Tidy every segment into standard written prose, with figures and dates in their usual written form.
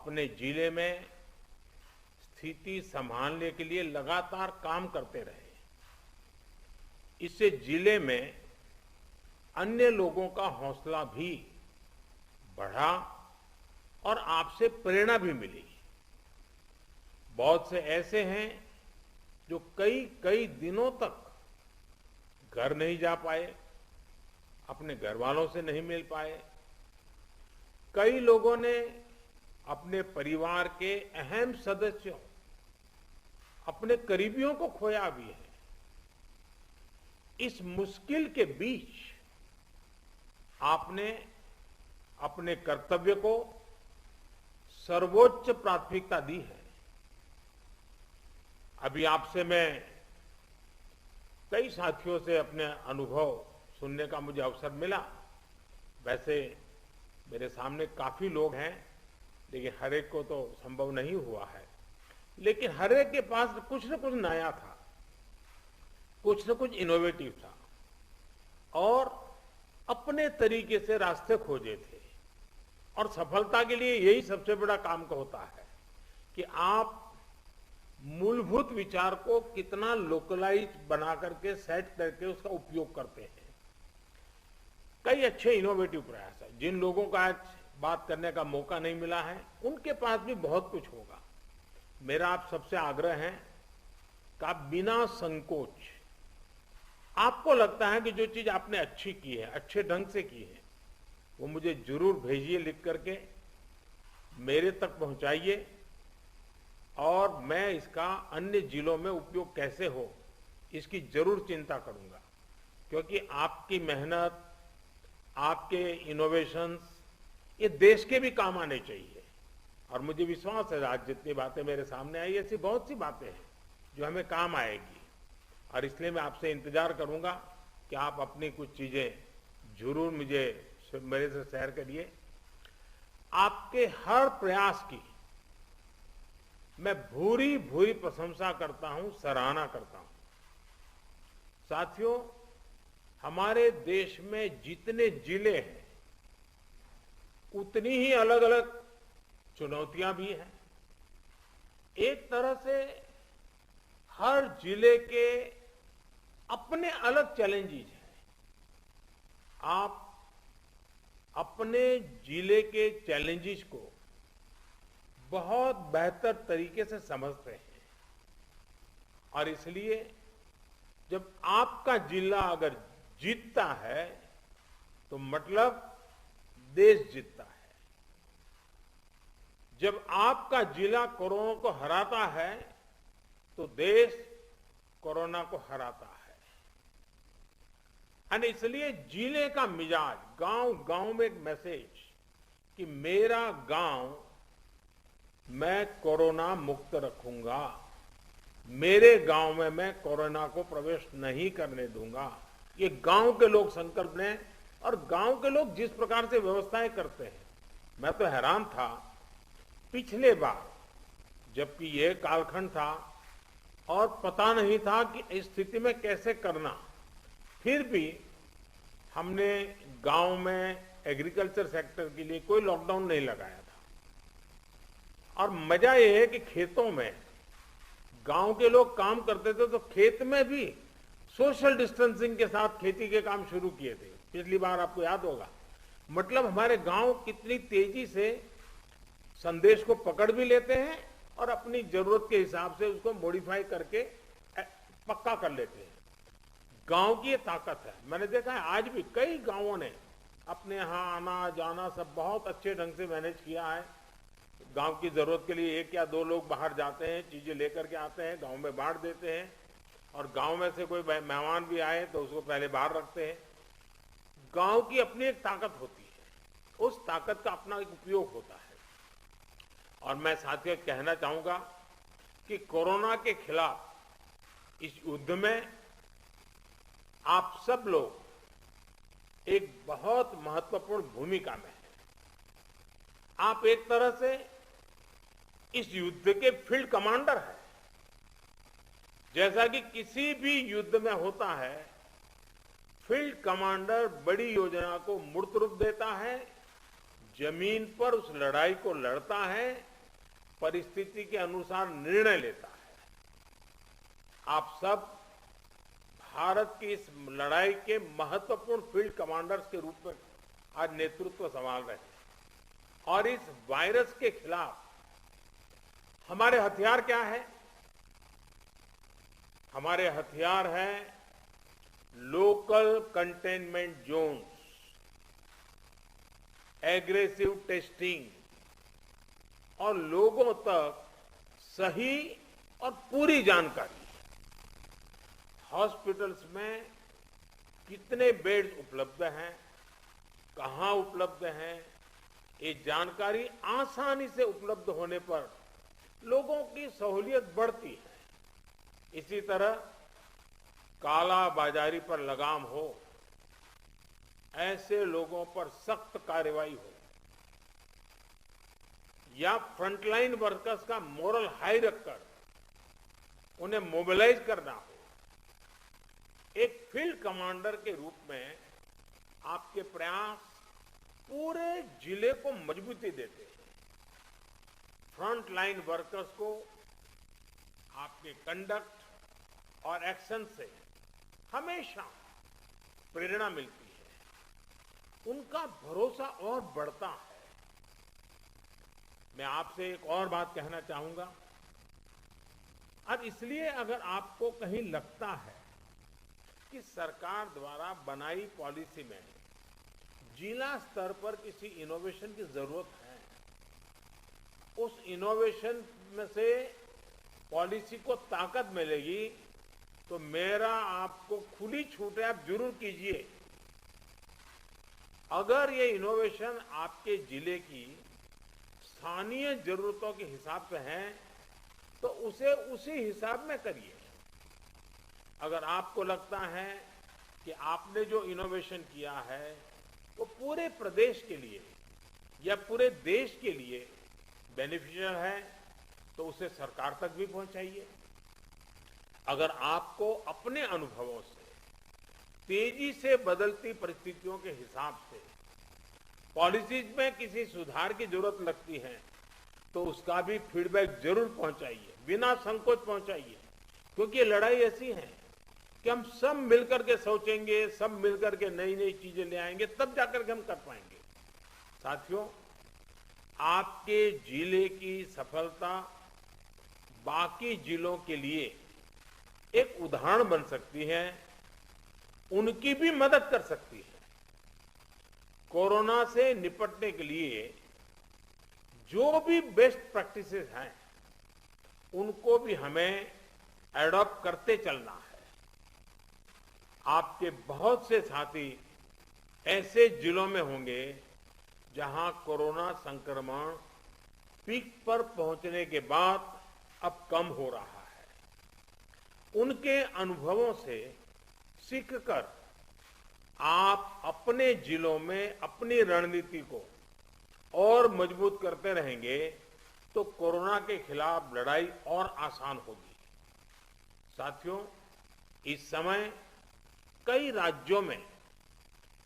अपने जिले में स्थिति संभालने के लिए लगातार काम करते रहे। इससे जिले में अन्य लोगों का हौसला भी बढ़ा और आपसे प्रेरणा भी मिली। बहुत से ऐसे हैं जो कई कई दिनों तक घर नहीं जा पाए, अपने घर वालों से नहीं मिल पाए। कई लोगों ने अपने परिवार के अहम सदस्यों, अपने करीबियों को खोया भी है। इस मुश्किल के बीच आपने अपने कर्तव्य को सर्वोच्च प्राथमिकता दी है। अभी आपसे मैं कई साथियों से अपने अनुभव सुनने का मुझे अवसर मिला। वैसे मेरे सामने काफी लोग हैं, लेकिन हर एक को तो संभव नहीं हुआ है। लेकिन हर एक के पास कुछ न कुछ नया था, कुछ न कुछ इनोवेटिव था और अपने तरीके से रास्ते खोजे थे। और सफलता के लिए यही सबसे बड़ा काम का होता है कि आप मूलभूत विचार को कितना लोकलाइज बना करके, सेट करके उसका उपयोग करते हैं। कई अच्छे इनोवेटिव प्रयास है। जिन लोगों का आज बात करने का मौका नहीं मिला है, उनके पास भी बहुत कुछ होगा। मेरा आप सबसे आग्रह है कि आप बिना संकोच, आपको लगता है कि जो चीज आपने अच्छी की है, अच्छे ढंग से की है, वो मुझे जरूर भेजिए लिख करके, मेरे तक पहुंचाइए और मैं इसका अन्य जिलों में उपयोग कैसे हो इसकी जरूर चिंता करूंगा। क्योंकि आपकी मेहनत, आपके इनोवेशंस ये देश के भी काम आने चाहिए। और मुझे विश्वास है आज जितनी बातें मेरे सामने आई, ऐसी बहुत सी बातें हैं जो हमें काम आएगी। और इसलिए मैं आपसे इंतजार करूंगा कि आप अपनी कुछ चीजें जरूर मेरे से शेयर करिए। आपके हर प्रयास की मैं भूरी भूरी प्रशंसा करता हूं, सराहना करता हूं। साथियों, हमारे देश में जितने जिले हैं उतनी ही अलग अलग चुनौतियां भी हैं। एक तरह से हर जिले के अपने अलग चैलेंजेस हैं। आप अपने जिले के चैलेंजेस को बहुत बेहतर तरीके से समझते हैं और इसलिए जब आपका जिला अगर जीतता है तो मतलब देश जीतता है। जब आपका जिला कोरोना को हराता है तो देश कोरोना को हराता है। और इसलिए जिले का मिजाज, गांव गांव में एक मैसेज कि मेरा गांव मैं कोरोना मुक्त रखूंगा, मेरे गांव में मैं कोरोना को प्रवेश नहीं करने दूंगा, ये गांव के लोग संकल्प लें। और गांव के लोग जिस प्रकार से व्यवस्थाएं करते हैं, मैं तो हैरान था। पिछले बार जबकि ये कालखंड था और पता नहीं था कि इस स्थिति में कैसे करना, फिर भी हमने गांव में एग्रीकल्चर सेक्टर के लिए कोई लॉकडाउन नहीं लगाया था। और मजा यह है कि खेतों में गांव के लोग काम करते थे तो खेत में भी सोशल डिस्टेंसिंग के साथ खेती के काम शुरू किए थे। पिछली बार आपको याद होगा। मतलब हमारे गांव कितनी तेजी से संदेश को पकड़ भी लेते हैं और अपनी जरूरत के हिसाब से उसको मॉडिफाई करके पक्का कर लेते हैं। गांव की ये ताकत है। मैंने देखा है आज भी कई गांवों ने अपने यहाँ आना जाना सब बहुत अच्छे ढंग से मैनेज किया है। गांव की जरूरत के लिए एक या दो लोग बाहर जाते हैं, चीजें लेकर के आते हैं, गांव में बांट देते हैं। और गांव में से कोई मेहमान भी आए तो उसको पहले बाहर रखते हैं। गांव की अपनी एक ताकत होती है, उस ताकत का अपना एक उपयोग होता है। और मैं साथियों कहना चाहूंगा कि कोरोना के खिलाफ इस युद्ध में आप सब लोग एक बहुत महत्वपूर्ण भूमिका में हैं। आप एक तरह से इस युद्ध के फील्ड कमांडर हैं। जैसा कि किसी भी युद्ध में होता है, फील्ड कमांडर बड़ी योजना को मूर्त रूप देता है, जमीन पर उस लड़ाई को लड़ता है परिस्थिति के अनुसार निर्णय लेता है। आप सब भारत की इस लड़ाई के महत्वपूर्ण फील्ड कमांडर्स के रूप में आज नेतृत्व संभाल रहे हैं और इस वायरस के खिलाफ हमारे हथियार क्या है? हमारे हथियार हैं local containment zones, aggressive testing और लोगों तक सही और पूरी जानकारी। हॉस्पिटल्स में कितने बेड्स उपलब्ध हैं, कहां उपलब्ध हैं, ये जानकारी आसानी से उपलब्ध होने पर लोगों की सहूलियत बढ़ती है। इसी तरह काला बाजारी पर लगाम हो, ऐसे लोगों पर सख्त कार्रवाई हो या फ्रंटलाइन वर्कर्स का मोरल हाई रखकर उन्हें मोबिलाइज करना हो। एक फील्ड कमांडर के रूप में आपके प्रयास पूरे जिले को मजबूती देते हैं। फ्रंटलाइन वर्कर्स को आपके कंडक्ट और एक्शन से हमेशा प्रेरणा मिलती है, उनका भरोसा और बढ़ता है। मैं आपसे एक और बात कहना चाहूंगा। अब इसलिए अगर आपको कहीं लगता है कि सरकार द्वारा बनाई पॉलिसी में जिला स्तर पर किसी इनोवेशन की जरूरत है, उस इनोवेशन में से पॉलिसी को ताकत मिलेगी, तो मेरा आपको खुली छूट है, आप जरूर कीजिए। अगर ये इनोवेशन आपके जिले की स्थानीय जरूरतों के हिसाब से है तो उसे उसी हिसाब में करिए। अगर आपको लगता है कि आपने जो इनोवेशन किया है वो पूरे प्रदेश के लिए या पूरे देश के लिए बेनिफिशियल है, तो उसे सरकार तक भी पहुंचाइए। अगर आपको अपने अनुभवों से तेजी से बदलती परिस्थितियों के हिसाब से पॉलिसीज में किसी सुधार की जरूरत लगती है, तो उसका भी फीडबैक जरूर पहुंचाइए, बिना संकोच पहुंचाइए। क्योंकि ये लड़ाई ऐसी है कि हम सब मिलकर के सोचेंगे, सब मिलकर के नई नई चीजें ले आएंगे, तब जाकर के हम कर पाएंगे। साथियों, आपके जिले की सफलता बाकी जिलों के लिए एक उदाहरण बन सकती है, उनकी भी मदद कर सकती है। कोरोना से निपटने के लिए जो भी बेस्ट प्रैक्टिसेस हैं, उनको भी हमें एडॉप्ट करते चलना है। आपके बहुत से साथी ऐसे जिलों में होंगे जहां कोरोना संक्रमण पीक पर पहुंचने के बाद अब कम हो रहा है। उनके अनुभवों से सीखकर आप अपने जिलों में अपनी रणनीति को और मजबूत करते रहेंगे तो कोरोना के खिलाफ लड़ाई और आसान होगी। साथियों, इस समय कई राज्यों में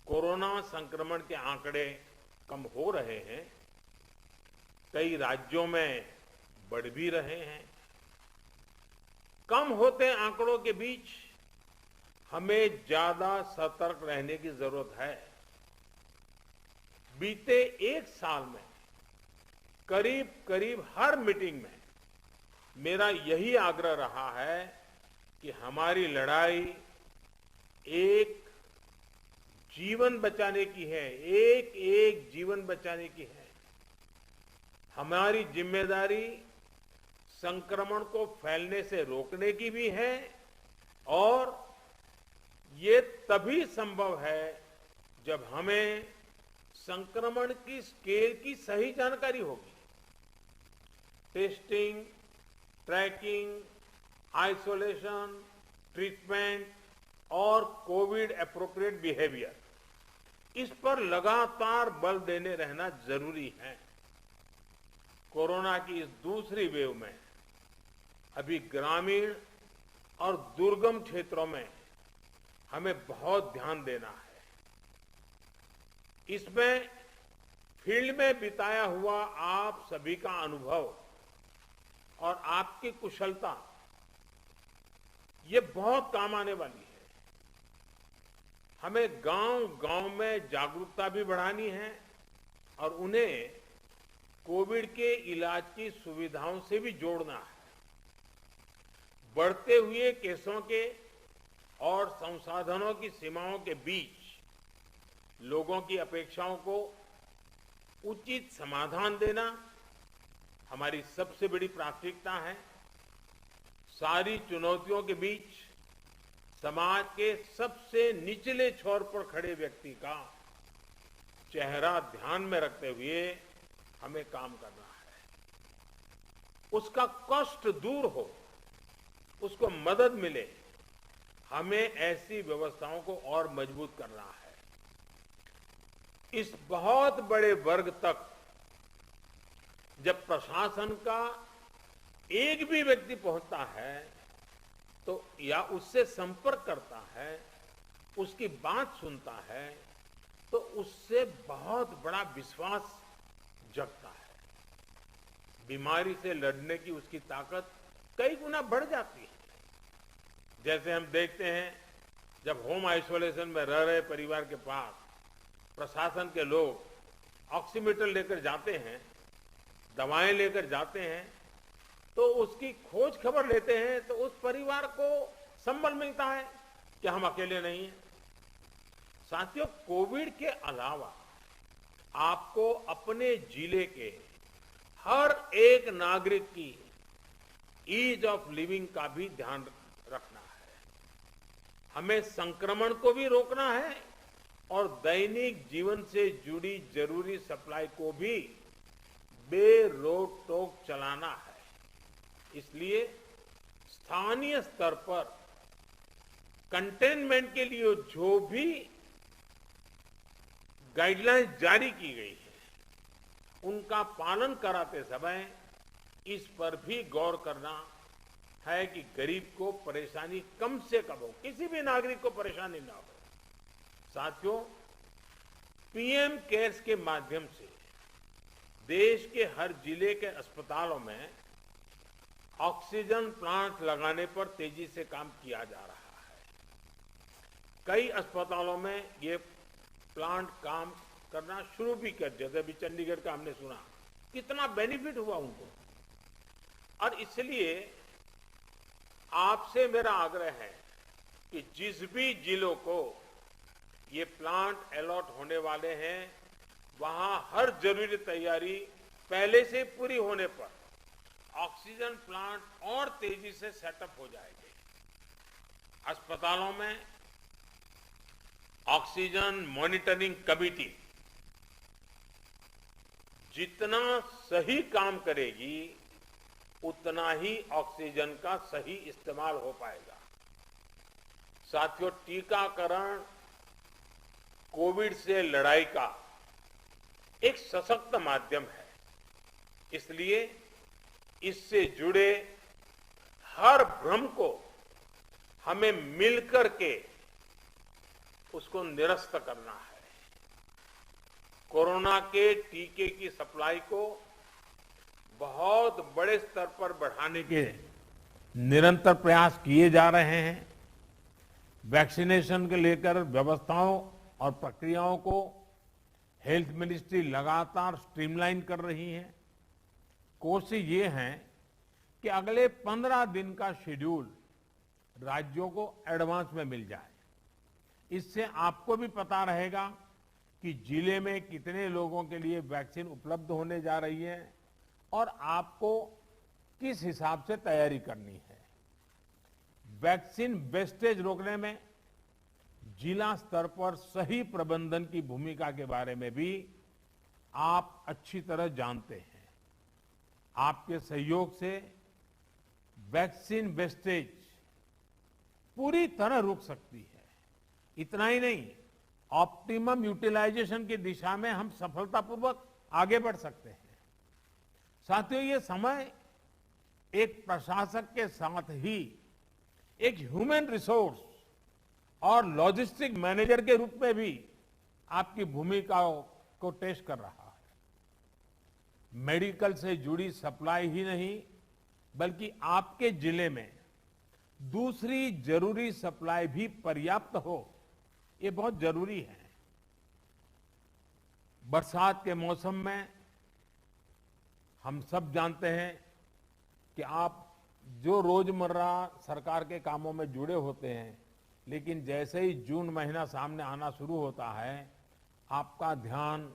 कोरोना संक्रमण के आंकड़े कम हो रहे हैं, कई राज्यों में बढ़ भी रहे हैं। कम होते आंकड़ों के बीच हमें ज्यादा सतर्क रहने की जरूरत है। बीते एक साल में करीब करीब हर मीटिंग में मेरा यही आग्रह रहा है कि हमारी लड़ाई एक जीवन बचाने की है, एक एक जीवन बचाने की है। हमारी जिम्मेदारी संक्रमण को फैलने से रोकने की भी है और ये तभी संभव है जब हमें संक्रमण की स्केल की सही जानकारी होगी। टेस्टिंग, ट्रैकिंग, आइसोलेशन, ट्रीटमेंट और कोविड एप्रोप्रिएट बिहेवियर, इस पर लगातार बल देने रहना जरूरी है। कोरोना की इस दूसरी वेव में अभी ग्रामीण और दुर्गम क्षेत्रों में हमें बहुत ध्यान देना है। इसमें फील्ड में बिताया हुआ आप सभी का अनुभव और आपकी कुशलता ये बहुत काम आने वाली है। हमें गांव-गांव में जागरूकता भी बढ़ानी है और उन्हें कोविड के इलाज की सुविधाओं से भी जोड़ना है। बढ़ते हुए केसों के और संसाधनों की सीमाओं के बीच लोगों की अपेक्षाओं को उचित समाधान देना हमारी सबसे बड़ी प्राथमिकता है। सारी चुनौतियों के बीच समाज के सबसे निचले छोर पर खड़े व्यक्ति का चेहरा ध्यान में रखते हुए हमें काम करना है। उसका कष्ट दूर हो, उसको मदद मिले, हमें ऐसी व्यवस्थाओं को और मजबूत करना है। इस बहुत बड़े वर्ग तक जब प्रशासन का एक भी व्यक्ति पहुंचता है तो या उससे संपर्क करता है, उसकी बात सुनता है, तो उससे बहुत बड़ा विश्वास जगता है। बीमारी से लड़ने की उसकी ताकत कई गुना बढ़ जाती है। जैसे हम देखते हैं, जब होम आइसोलेशन में रह रहे परिवार के पास प्रशासन के लोग ऑक्सीमीटर लेकर जाते हैं, दवाएं लेकर जाते हैं, तो उसकी खोज खबर लेते हैं, तो उस परिवार को संबल मिलता है कि हम अकेले नहीं हैं। साथियों, कोविड के अलावा आपको अपने जिले के हर एक नागरिक की ईज ऑफ लिविंग का भी ध्यान रखना है। हमें संक्रमण को भी रोकना है और दैनिक जीवन से जुड़ी जरूरी सप्लाई को भी बेरोक टोक चलाना है। इसलिए स्थानीय स्तर पर कंटेनमेंट के लिए जो भी गाइडलाइंस जारी की गई है, उनका पालन कराते समय इस पर भी गौर करना है कि गरीब को परेशानी कम से कम हो, किसी भी नागरिक को परेशानी ना हो। साथियों, पीएम केयर्स के माध्यम से देश के हर जिले के अस्पतालों में ऑक्सीजन प्लांट लगाने पर तेजी से काम किया जा रहा है। कई अस्पतालों में ये प्लांट काम करना शुरू भी कर दिया। जैसे अभी चंडीगढ़ का हमने सुना, कितना बेनिफिट हुआ उनको। और इसलिए आपसे मेरा आग्रह है कि जिस भी जिलों को ये प्लांट अलॉट होने वाले हैं, वहां हर जरूरी तैयारी पहले से पूरी होने पर ऑक्सीजन प्लांट और तेजी से सेटअप हो जाएंगे। अस्पतालों में ऑक्सीजन मॉनिटरिंग कमेटी जितना सही काम करेगी, उतना ही ऑक्सीजन का सही इस्तेमाल हो पाएगा। साथियों, टीकाकरण कोविड से लड़ाई का एक सशक्त माध्यम है। इसलिए इससे जुड़े हर भ्रम को हमें मिलकर के उसको निरस्त करना है। कोरोना के टीके की सप्लाई को बहुत बड़े स्तर पर बढ़ाने के निरंतर प्रयास किए जा रहे हैं। वैक्सीनेशन के लेकर व्यवस्थाओं और प्रक्रियाओं को हेल्थ मिनिस्ट्री लगातार स्ट्रीमलाइन कर रही है। कोशिश ये है कि अगले 15 दिन का शेड्यूल राज्यों को एडवांस में मिल जाए। इससे आपको भी पता रहेगा कि जिले में कितने लोगों के लिए वैक्सीन उपलब्ध होने जा रही है और आपको किस हिसाब से तैयारी करनी है। वैक्सीन वेस्टेज रोकने में जिला स्तर पर सही प्रबंधन की भूमिका के बारे में भी आप अच्छी तरह जानते हैं। आपके सहयोग से वैक्सीन वेस्टेज पूरी तरह रुक सकती है। इतना ही नहीं, ऑप्टिमम यूटिलाइजेशन की दिशा में हम सफलतापूर्वक आगे बढ़ सकते हैं। साथियों, ये समय एक प्रशासक के साथ ही एक ह्यूमन रिसोर्स और लॉजिस्टिक मैनेजर के रूप में भी आपकी भूमिकाओं को टेस्ट कर रहा है। मेडिकल से जुड़ी सप्लाई ही नहीं, बल्कि आपके जिले में दूसरी जरूरी सप्लाई भी पर्याप्त हो, ये बहुत जरूरी है। बरसात के मौसम में हम सब जानते हैं कि आप जो रोजमर्रा सरकार के कामों में जुड़े होते हैं, लेकिन जैसे ही जून महीना सामने आना शुरू होता है, आपका ध्यान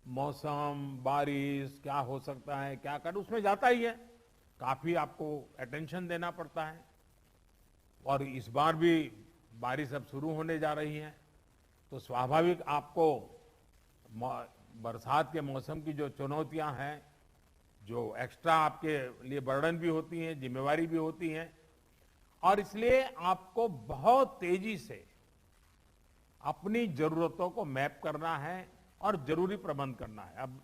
मौसम, बारिश क्या हो सकता है, क्या कर, उसमें जाता ही है। काफी आपको अटेंशन देना पड़ता है। और इस बार भी बारिश अब शुरू होने जा रही है, तो स्वाभाविक आपको बरसात के मौसम की जो चुनौतियां हैं, जो एक्स्ट्रा आपके लिए बर्डन भी होती हैं, जिम्मेवारी भी होती हैं, और इसलिए आपको बहुत तेजी से अपनी जरूरतों को मैप करना है और जरूरी प्रबंध करना है। अब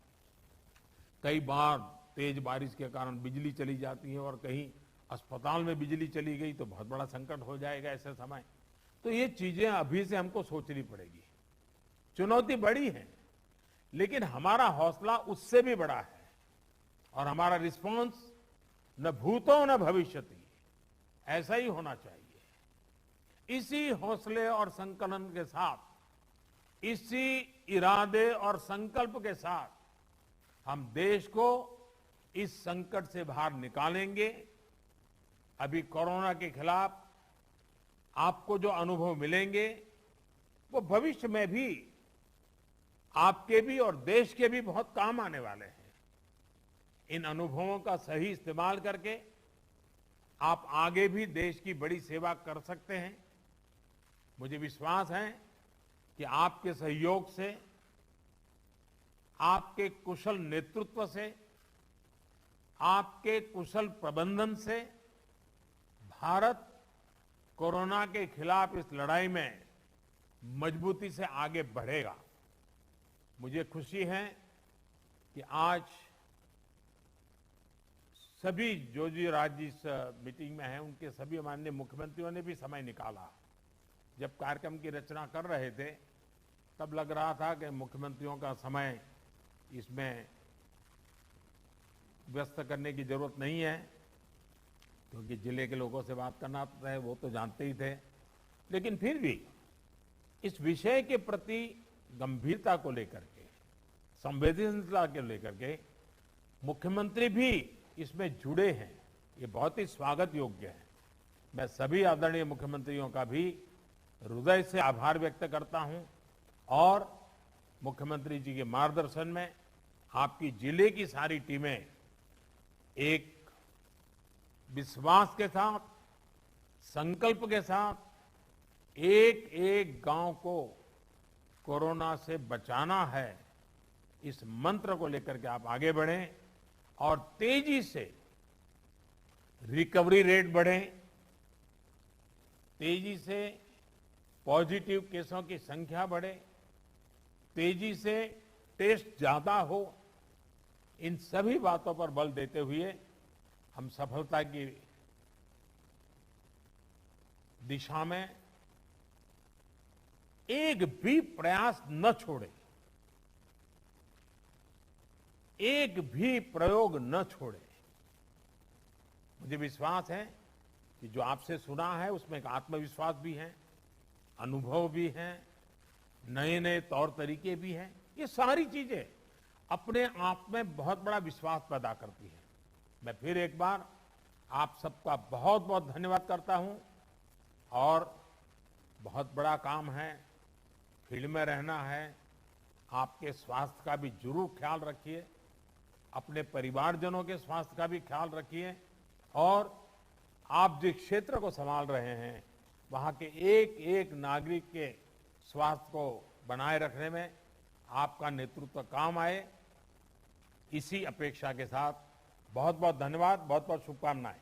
कई बार तेज बारिश के कारण बिजली चली जाती है और कहीं अस्पताल में बिजली चली गई तो बहुत बड़ा संकट हो जाएगा ऐसे समय। तो ये चीजें अभी से हमको सोचनी पड़ेगी। चुनौती बड़ी है, लेकिन हमारा हौसला उससे भी बड़ा है और हमारा रिस्पांस न भूतो न भविष्यति, ऐसा ही होना चाहिए। इसी हौसले और संकलन के साथ, इसी इरादे और संकल्प के साथ हम देश को इस संकट से बाहर निकालेंगे। अभी कोरोना के खिलाफ आपको जो अनुभव मिलेंगे, वो भविष्य में भी आपके भी और देश के भी बहुत काम आने वाले हैं। इन अनुभवों का सही इस्तेमाल करके आप आगे भी देश की बड़ी सेवा कर सकते हैं। मुझे विश्वास है कि आपके सहयोग से, आपके कुशल नेतृत्व से, आपके कुशल प्रबंधन से भारत कोरोना के खिलाफ इस लड़ाई में मजबूती से आगे बढ़ेगा। मुझे खुशी है कि आज सभी जो राज्य इस मीटिंग में हैं, उनके सभी माननीय मुख्यमंत्रियों ने भी समय निकाला। जब कार्यक्रम की रचना कर रहे थे, तब लग रहा था कि मुख्यमंत्रियों का समय इसमें व्यस्त करने की जरूरत नहीं है, क्योंकि जिले के लोगों से बात करना है, वो तो जानते ही थे। लेकिन फिर भी इस विषय के प्रति गंभीरता को लेकर के, संवेदनशीलता को लेकर के मुख्यमंत्री भी इसमें जुड़े हैं, ये बहुत ही स्वागत योग्य है। मैं सभी आदरणीय मुख्यमंत्रियों का भी हृदय से आभार व्यक्त करता हूं और मुख्यमंत्री जी के मार्गदर्शन में आपकी जिले की सारी टीमें एक विश्वास के साथ, संकल्प के साथ एक एक गांव को कोरोना से बचाना है, इस मंत्र को लेकर के आप आगे बढ़ें और तेजी से रिकवरी रेट बढ़े, तेजी से पॉजिटिव केसों की संख्या बढ़े, तेजी से टेस्ट ज्यादा हो। इन सभी बातों पर बल देते हुए हम सफलता की दिशा में एक भी प्रयास न छोड़े, एक भी प्रयोग न छोड़े। मुझे विश्वास है कि जो आपसे सुना है उसमें एक आत्मविश्वास भी है, अनुभव भी है, नए नए तौर तरीके भी हैं। ये सारी चीजें अपने आप में बहुत बड़ा विश्वास पैदा करती हैं। मैं फिर एक बार आप सबका बहुत बहुत धन्यवाद करता हूं और बहुत बड़ा काम है, फील्ड में रहना है। आपके स्वास्थ्य का भी जरूर ख्याल रखिए, अपने परिवारजनों के स्वास्थ्य का भी ख्याल रखिए और आप जिस क्षेत्र को संभाल रहे हैं, वहां के एक एक नागरिक के स्वास्थ्य को बनाए रखने में आपका नेतृत्व काम आए, इसी अपेक्षा के साथ बहुत बहुत धन्यवाद, बहुत बहुत शुभकामनाएं।